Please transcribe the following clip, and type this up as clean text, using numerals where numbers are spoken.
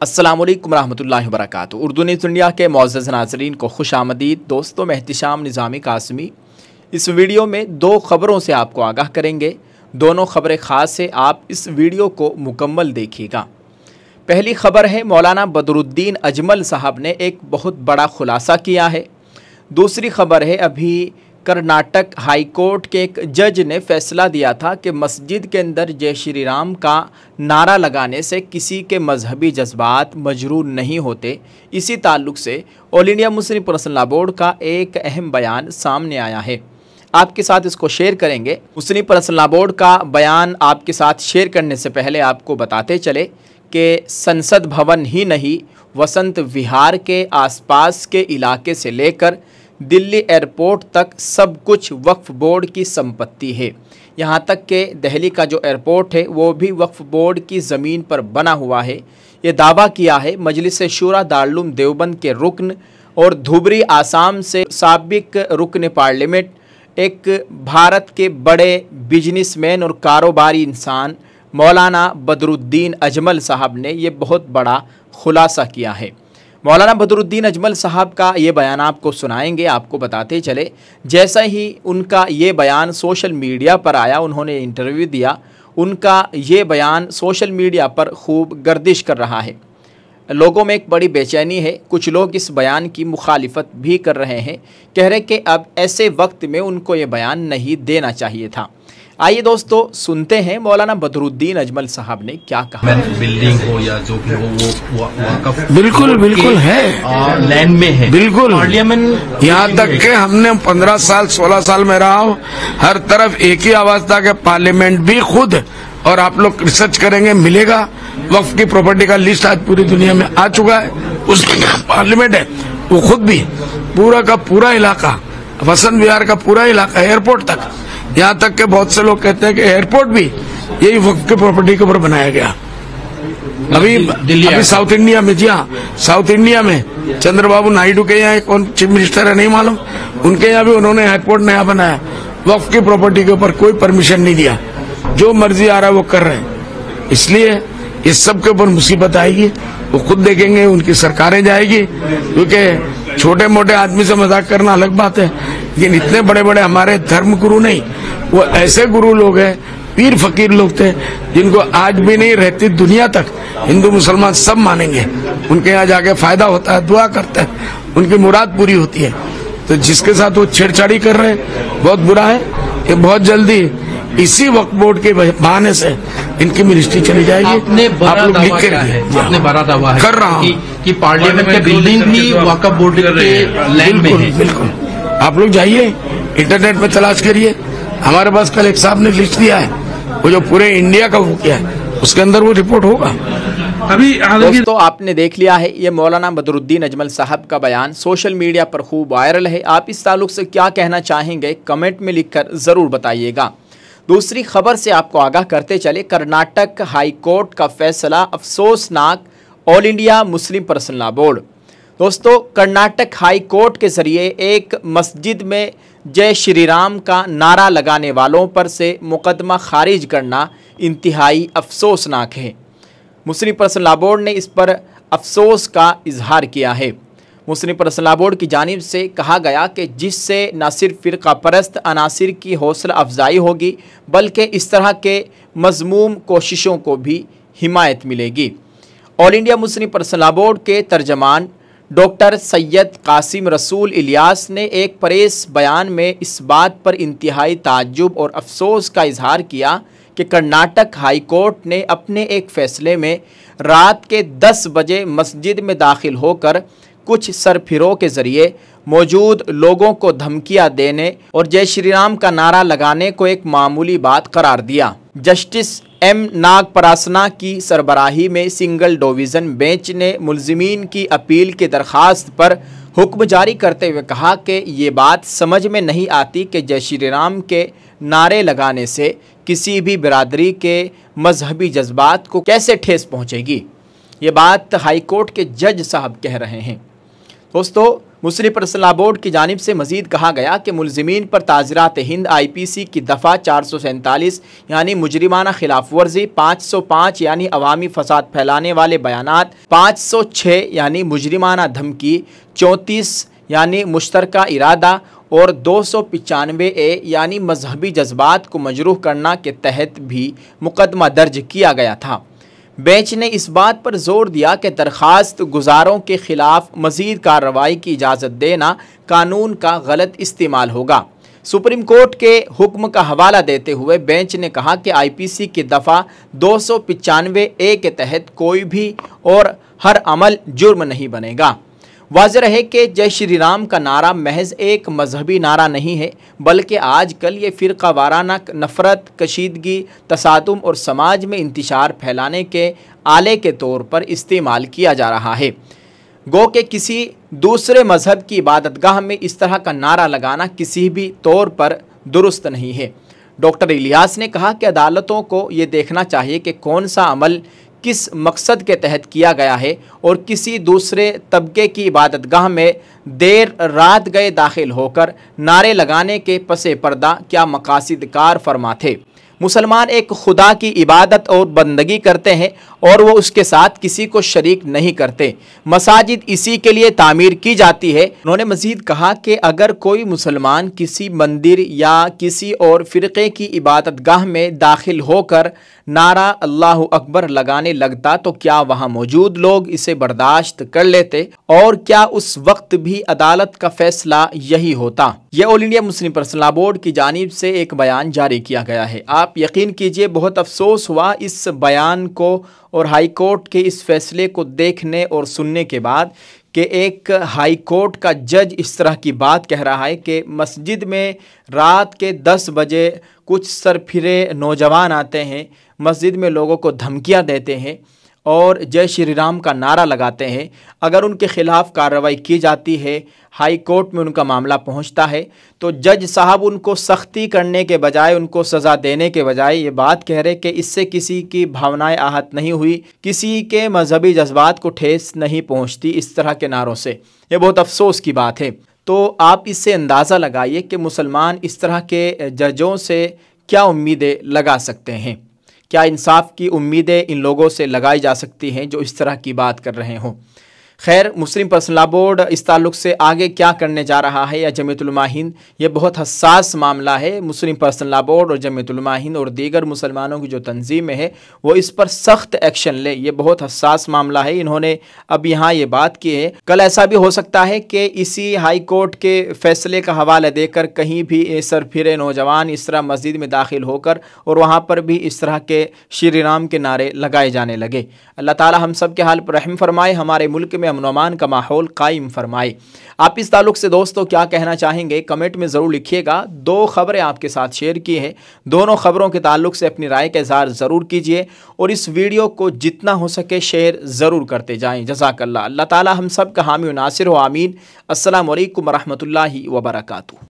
अस्सलाम वालेकुम रहमतुल्लाहि व बरकातुहू। उर्दू न्यूज़ इंडिया के मुअज़्ज़ज़ नाज़रीन को खुशामदीद। दोस्तों, मैं एहतिशाम निज़ामी कासमी इस वीडियो में दो ख़बरों से आपको आगाह करेंगे। दोनों ख़बरें ख़ास है, आप इस वीडियो को मुकम्मल देखिएगा। पहली ख़बर है, मौलाना बदरुद्दीन अजमल साहब ने एक बहुत बड़ा खुलासा किया है। दूसरी ख़बर है, अभी कर्नाटक हाई कोर्ट के एक जज ने फैसला दिया था कि मस्जिद के अंदर जय श्री राम का नारा लगाने से किसी के मजहबी जज्बात मजरूर नहीं होते। इसी ताल्लुक़ से all India Muslim personal law board का एक अहम बयान सामने आया है। आपके साथ इसको शेयर करेंगे। मुस्लिम पर्सनल लॉ बोर्ड का बयान आपके साथ शेयर करने से पहले आपको बताते चले कि संसद भवन ही नहीं, वसंत विहार के आसपास के इलाके से लेकर दिल्ली एयरपोर्ट तक सब कुछ वक्फ बोर्ड की संपत्ति है। यहाँ तक कि दिल्ली का जो एयरपोर्ट है वो भी वक्फ बोर्ड की ज़मीन पर बना हुआ है। ये दावा किया है मजलिस शूरा दारुल देवबंद के रुकन और धुबरी आसाम से साबिक रुकन पार्लियामेंट, एक भारत के बड़े बिजनेसमैन और कारोबारी इंसान मौलाना बदरुद्दीन अजमल साहब ने ये बहुत बड़ा खुलासा किया है। मौलाना बदरुद्दीन अजमल साहब का ये बयान आपको सुनाएंगे। आपको बताते चले, जैसा ही उनका ये बयान सोशल मीडिया पर आया, उन्होंने इंटरव्यू दिया, उनका ये बयान सोशल मीडिया पर खूब गर्दिश कर रहा है। लोगों में एक बड़ी बेचैनी है। कुछ लोग इस बयान की मुखालिफत भी कर रहे हैं, कह रहे कि अब ऐसे वक्त में उनको ये बयान नहीं देना चाहिए था। आइए दोस्तों, सुनते हैं मौलाना बदरुद्दीन अजमल साहब ने क्या कहा। बिल्डिंग हो या जो भी हो वो वाकफ बिल्कुल है, लैंड में है। बिल्कुल पार्लियामेंट यहाँ तक के हमने 15 साल 16 साल में रहा हूँ, हर तरफ एक ही आवाज था कि पार्लियामेंट भी खुद, और आप लोग रिसर्च करेंगे मिलेगा, वक्फ की प्रॉपर्टी का लिस्ट आज पूरी दुनिया में आ चुका है। उसमें पार्लियामेंट है, वो खुद भी पूरा का पूरा इलाका, वसंत विहार का पूरा इलाका, एयरपोर्ट तक, यहाँ तक के बहुत से लोग कहते हैं कि एयरपोर्ट भी यही वक्त की प्रॉपर्टी के ऊपर बनाया गया। अभी साउथ इंडिया में, जी हाँ, साउथ इंडिया में चंद्रबाबू नायडू के यहाँ कौन चीफ मिनिस्टर है नहीं मालूम, उनके यहाँ भी उन्होंने एयरपोर्ट नया बनाया। वक्त की प्रॉपर्टी के ऊपर कोई परमिशन नहीं दिया, जो मर्जी आ रहा है वो कर रहे हैं। इसलिए इस सब के ऊपर मुसीबत आएगी, वो खुद देखेंगे, उनकी सरकारें जाएगी। क्योंकि छोटे मोटे आदमी से मजाक करना अलग बात है, लेकिन इतने बड़े बड़े हमारे धर्म गुरु नहीं, वो ऐसे गुरु लोग हैं, पीर फकीर लोग थे, जिनको आज भी नहीं रहती दुनिया तक हिंदू मुसलमान सब मानेंगे। उनके यहाँ जाके फायदा होता है, दुआ करते हैं, उनकी मुराद पूरी होती है। तो जिसके साथ वो छेड़छाड़ी कर रहे हैं बहुत बुरा है। ये बहुत जल्दी इसी वक्फ बोर्ड के बहाने से इनकी मिनिस्ट्री चली जाएगी। आप लोग लिख के आपने बड़ा दावा है कर रहा हूँ कि पार्लियामेंट की बिल्डिंग भी वक्फ बोर्ड के लैंड में है। बिल्कुल, आप लोग जाइए इंटरनेट में तलाश करिए। हमारे पास कल एक साहब ने लिस्ट दिया है, वो जो पूरे इंडिया का वो किया है, उसके अंदर वो रिपोर्ट होगा। अभी दोस्तों, आपने देख लिया है ये मौलाना बदरुद्दीन अजमल साहब का बयान सोशल मीडिया पर खूब वायरल है। आप इस ताल्लुक से क्या कहना चाहेंगे, कमेंट में लिखकर ज़रूर बताइएगा। दूसरी खबर से आपको आगाह करते चले, कर्नाटक हाई कोर्ट का फैसला अफसोसनाक, all India Muslim personal law board. दोस्तों, कर्नाटक हाई कोर्ट के ज़रिए एक मस्जिद में जय श्री राम का नारा लगाने वालों पर से मुकदमा खारिज करना इंतहाई अफसोसनाक है। मुस्लिम पर्सनल लॉ बोर्ड ने इस पर अफसोस का इजहार किया है। मुस्लिम पर्सनल लॉ बोर्ड की जानिब से कहा गया कि जिससे न सिर्फ फ़िरका परस्त अनासिर की हौसला अफजाई होगी, बल्कि इस तरह के मज़मूम कोशिशों को भी हिमायत मिलेगी। All India Muslim personal law board के तर्जमान डॉक्टर सैयद कासिम रसूल इलियास ने एक प्रेस बयान में इस बात पर इंतहाई ताज्जुब और अफसोस का इजहार किया कि कर्नाटक हाई कोर्ट ने अपने एक फ़ैसले में रात के 10 बजे मस्जिद में दाखिल होकर कुछ सरफिरों के ज़रिए मौजूद लोगों को धमकियां देने और जय श्री राम का नारा लगाने को एक मामूली बात करार दिया। जस्टिस एम नागपरासना की सरबराही में सिंगल डिवीज़न बेंच ने मुल्ज़िमीन की अपील की दरख्वास्त पर हुक्म जारी करते हुए कहा कि ये बात समझ में नहीं आती कि जय श्री राम के नारे लगाने से किसी भी बिरादरी के मजहबी जज्बात को कैसे ठेस पहुँचेगी। ये बात हाई कोर्ट के जज साहब कह रहे हैं। दोस्तों, मुस्लिम पर्सनल लॉ बोर्ड की जानिब से मजीद कहा गया कि मुलजिमीन पर ताज़ीरात हिंद IPC की दफ़ा 447 यानी मुजरिमाना खिलाफ वर्जी, 505 यानी अवामी फसाद फैलाने वाले बयानात, 506 यानी मुजरिमाना धमकी, 34 यानी मुश्तरका इरादा और 295A यानी मजहबी जज्बात को मजरूह करना के तहत भी मुकदमा दर्ज किया गया था। बेंच ने इस बात पर जोर दिया कि दरख्वास्त गुजारों के खिलाफ मजीद कार्रवाई की इजाज़त देना कानून का गलत इस्तेमाल होगा। सुप्रीम कोर्ट के हुक्म का हवाला देते हुए बेंच ने कहा कि IPC की दफ़ा 295A के तहत कोई भी और हर अमल जुर्म नहीं बनेगा। वाज़ेह रहे कि जय श्री राम का नारा महज एक मजहबी नारा नहीं है, बल्कि आजकल ये फ़िरका वाराना नफ़रत, कशीदगी, तसादुम और समाज में इंतशार फैलाने के आले के तौर पर इस्तेमाल किया जा रहा है। गो के किसी दूसरे मज़हब की इबादतगाह में इस तरह का नारा लगाना किसी भी तौर पर दुरुस्त नहीं है। डॉक्टर इलियास ने कहा कि अदालतों को ये देखना चाहिए कि कौन सा अमल किस मकसद के तहत किया गया है और किसी दूसरे तबके की इबादतगाह में देर रात गए दाखिल होकर नारे लगाने के पसे पर्दा क्या मकासद कार फरमा थे। मुसलमान एक खुदा की इबादत और बंदगी करते हैं और वो उसके साथ किसी को शरीक नहीं करते। मसाजिद इसी के लिए तामीर की जाती है। उन्होंने मजीद कहा कि अगर कोई मुसलमान किसी मंदिर या किसी और फ़िरक़े की इबादतगाह में दाखिल होकर नारा अल्लाहु अकबर लगाने लगता तो क्या वहाँ मौजूद लोग इसे बर्दाश्त कर लेते और क्या उस वक्त भी अदालत का फैसला यही होता। यह all India Muslim personal law board की जानिब से एक बयान जारी किया गया है। आप यकीन कीजिए बहुत अफसोस हुआ इस बयान को और हाई कोर्ट के इस फैसले को देखने और सुनने के बाद कि एक हाई कोर्ट का जज इस तरह की बात कह रहा है कि मस्जिद में रात के 10 बजे कुछ सरफिरे नौजवान आते हैं, मस्जिद में लोगों को धमकियां देते हैं और जय श्री राम का नारा लगाते हैं। अगर उनके खिलाफ़ कार्रवाई की जाती है, हाई कोर्ट में उनका मामला पहुंचता है, तो जज साहब उनको सख्ती करने के बजाय, उनको सज़ा देने के बजाय ये बात कह रहे कि इससे किसी की भावनाएं आहत नहीं हुई, किसी के मजहबी जज्बात को ठेस नहीं पहुंचती इस तरह के नारों से। ये बहुत अफसोस की बात है। तो आप इससे अंदाज़ा लगाइए कि मुसलमान इस तरह के जजों से क्या उम्मीदें लगा सकते हैं। क्या इंसाफ की उम्मीदें इन लोगों से लगाई जा सकती हैं जो इस तरह की बात कर रहे हों। खैर, मुस्लिम पर्सनल लॉ बोर्ड इस ताल्लुक़ से आगे क्या करने जा रहा है या जमीयत उलमा हिंद, ये बहुत हसास मामला है। मुस्लिम पर्सनल लॉ बोर्ड और जमीयत उलमा हिंद और दीगर मुसलमानों की जो तंजीमें है वो इस पर सख्त एक्शन ले। ये बहुत हसास मामला है। इन्होंने अब यहाँ ये बात की है, कल ऐसा भी हो सकता है कि इसी हाई कोर्ट के फैसले का हवाला देकर कहीं भी सरफिरे नौजवान इस तरह मस्जिद में दाखिल होकर और वहाँ पर भी इस तरह के श्री राम के नारे लगाए जाने लगे। अल्लाह ताला हम सब के हाल पर रहम फरमाए, हमारे मुल्क में अमन अमान का माहौल कायम फरमाए। आप इस ताल्लुक़ से दोस्तों क्या कहना चाहेंगे कमेंट में ज़रूर लिखिएगा। 2 खबरें आपके साथ शेयर की हैं, दोनों खबरों के ताल्लुक़ से अपनी राय का इज़हार ज़रूर कीजिए और इस वीडियो को जितना हो सके शेयर ज़रूर करते जाएँ। जज़ाकल्लाह। अल्लाह ताला हम सब का हामी व नासिर हो, आमीन। अस्सलामु अलैकुम व रहमतुल्लाहि व बरकातुहू।